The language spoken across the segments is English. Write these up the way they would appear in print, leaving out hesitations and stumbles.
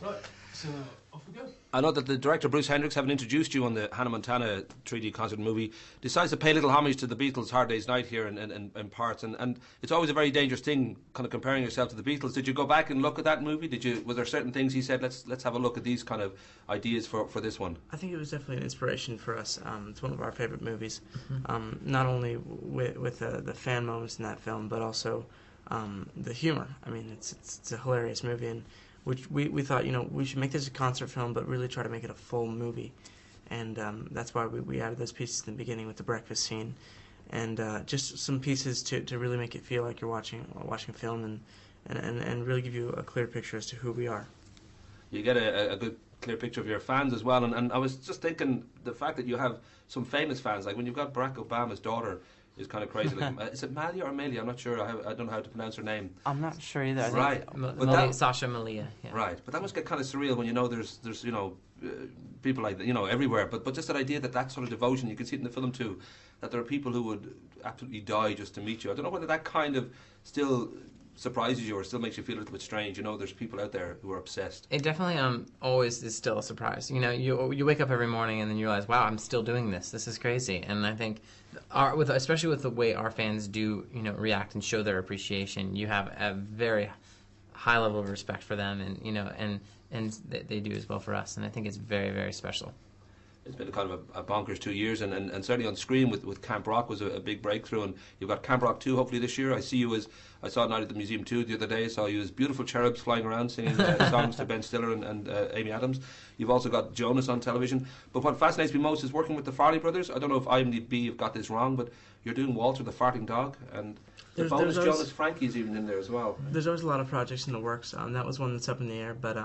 Right, so off we go. I know that the director Bruce Hendricks, having introduced you on the Hannah Montana 3D concert movie, decides to pay a little homage to the Beatles' Hard Day's Night here in parts, and it's always a very dangerous thing, kind of comparing yourself to the Beatles. Did you go back and look at that movie? Was there certain things he said, let's have a look at these kind of ideas for this one? I think it was definitely an inspiration for us. It's one of our favorite movies, not only with the fan moments in that film, but also the humor. I mean, it's a hilarious movie, and which we thought, we should make this a concert film, but really try to make it a full movie. And that's why we added those pieces in the beginning with the breakfast scene, and just some pieces to really make it feel like you're watching a film, and really give you a clear picture as to who we are. You get a good clear picture of your fans as well, and I was just thinking the fact that you have some famous fans, like when you've got Barack Obama's daughter, is kind of crazy. Like, is it Malia or Amelia? I'm not sure. I don't know how to pronounce her name. I'm not sure either. Right, Sasha Malia. Yeah. Right, but that must get kind of surreal when there's people like that, everywhere. But just that idea that sort of devotion, you can see it in the film too, that there are people who would absolutely die just to meet you. I don't know whether that kind of still surprises you or still makes you feel a little bit strange. There's people out there who are obsessed. It definitely always is still a surprise. You wake up every morning and then you realize, wow, I'm still doing this. This is crazy. And I think, especially with the way our fans do, react and show their appreciation, you have a very high level of respect for them, and they do as well for us. And I think it's very, very special. It's been a kind of a bonkers 2 years, and certainly on screen with Camp Rock was a big breakthrough, and you've got Camp Rock 2 hopefully this year. I saw Night at the Museum 2 the other day. I saw you as beautiful cherubs flying around singing songs to Ben Stiller and Amy Adams. You've also got Jonas on television. But what fascinates me most is working with the Farley brothers. I don't know if IMDb have got this wrong, but you're doing Walter the Farting Dog, and the bonus Jonas Frankie's even in there as well. There's always a lot of projects in the works. That was one that's up in the air, but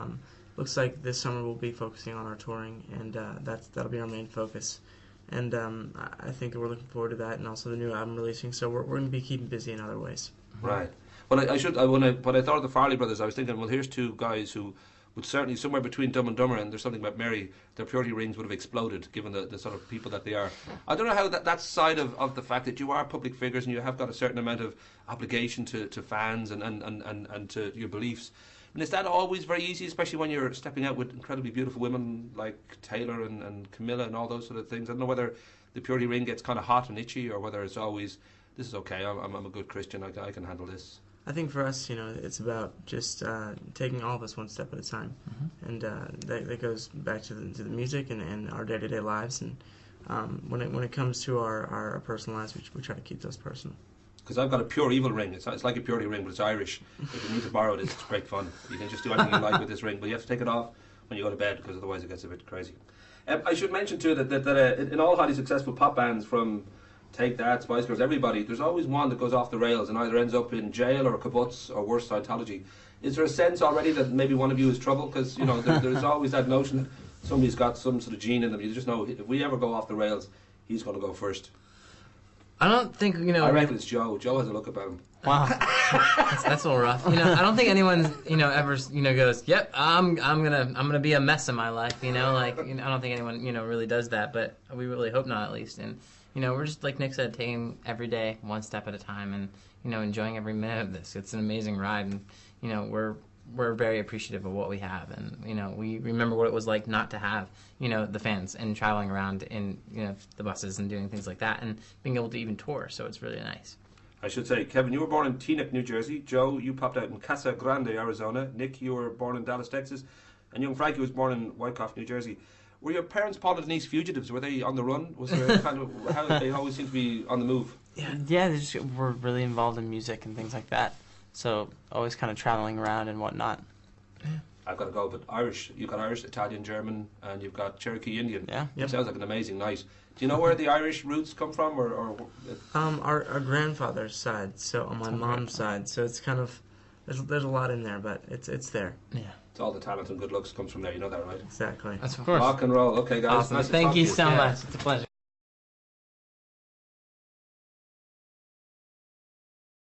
looks like this summer we'll be focusing on our touring, and that'll be our main focus. And I think we're looking forward to that, and also the new album releasing. So we're going to be keeping busy in other ways. Right. Well, when I thought of the Farley brothers, I was thinking, well, here's two guys who would certainly, somewhere between Dumb and Dumber and There's Something About Mary, their purity rings would have exploded, given the sort of people that they are. I don't know how that side of the fact that you are public figures and you have got a certain amount of obligation to fans and to your beliefs. And is that always very easy, especially when you're stepping out with incredibly beautiful women like Taylor and Camilla and all those sort of things? I don't know whether the purity ring gets kind of hot and itchy, or whether it's always, this is okay, I'm a good Christian, I can handle this. I think for us, it's about just taking all of us one step at a time. And that goes back to the music and our day-to-day lives. And when it comes to our personal lives, we try to keep those personal. Because I've got a pure evil ring. It's like a purity ring, but it's Irish. If you need to borrow this, it's great fun. You can just do anything you like with this ring, but you have to take it off when you go to bed, because otherwise it gets a bit crazy. I should mention too that in all highly successful pop bands, from Take That, Spice Girls, everybody, there's always one that goes off the rails and either ends up in jail or kibbutz or worse, Scientology. Is there a sense already that maybe one of you is trouble? Because there's always that notion that somebody's got some sort of gene in them. You just know if we ever go off the rails, he's going to go first. I don't think I reckon it's Joe. Joe has a look about him. Wow, that's a little rough. I don't think anyone ever goes, yep, I'm gonna be a mess in my life. I don't think anyone really does that, but we really hope not, at least. And we're just, like Nick said, taking every day one step at a time, and enjoying every minute of this. It's an amazing ride, and we're very appreciative of what we have, and we remember what it was like not to have the fans, and traveling around in the buses and doing things like that, and being able to even tour. So it's really nice. I should say, Kevin, you were born in Teaneck, New Jersey. Joe, you popped out in Casa Grande, Arizona. Nick, you were born in Dallas, Texas, and young Frankie was born in Wyckoff, New Jersey. Were your parents Paul and Denise fugitives? Were they on the run? Was there kind of how they always seem to be on the move? Yeah, they just were really involved in music and things like that. So always kind of traveling around and whatnot. Yeah. I've got to go, but Irish. You've got Irish, Italian, German, and you've got Cherokee Indian. Yeah. It sounds like an amazing night. Do you know where the Irish roots come from, or? Our grandfather's side, so on my mom's side. So it's kind of there's a lot in there, but it's there. Yeah. It's all the talent and good looks comes from there. You know that, right? Exactly. That's of course. Rock and roll. Okay, guys. Awesome. Nice Thank to you talk so to you. much. It's a pleasure.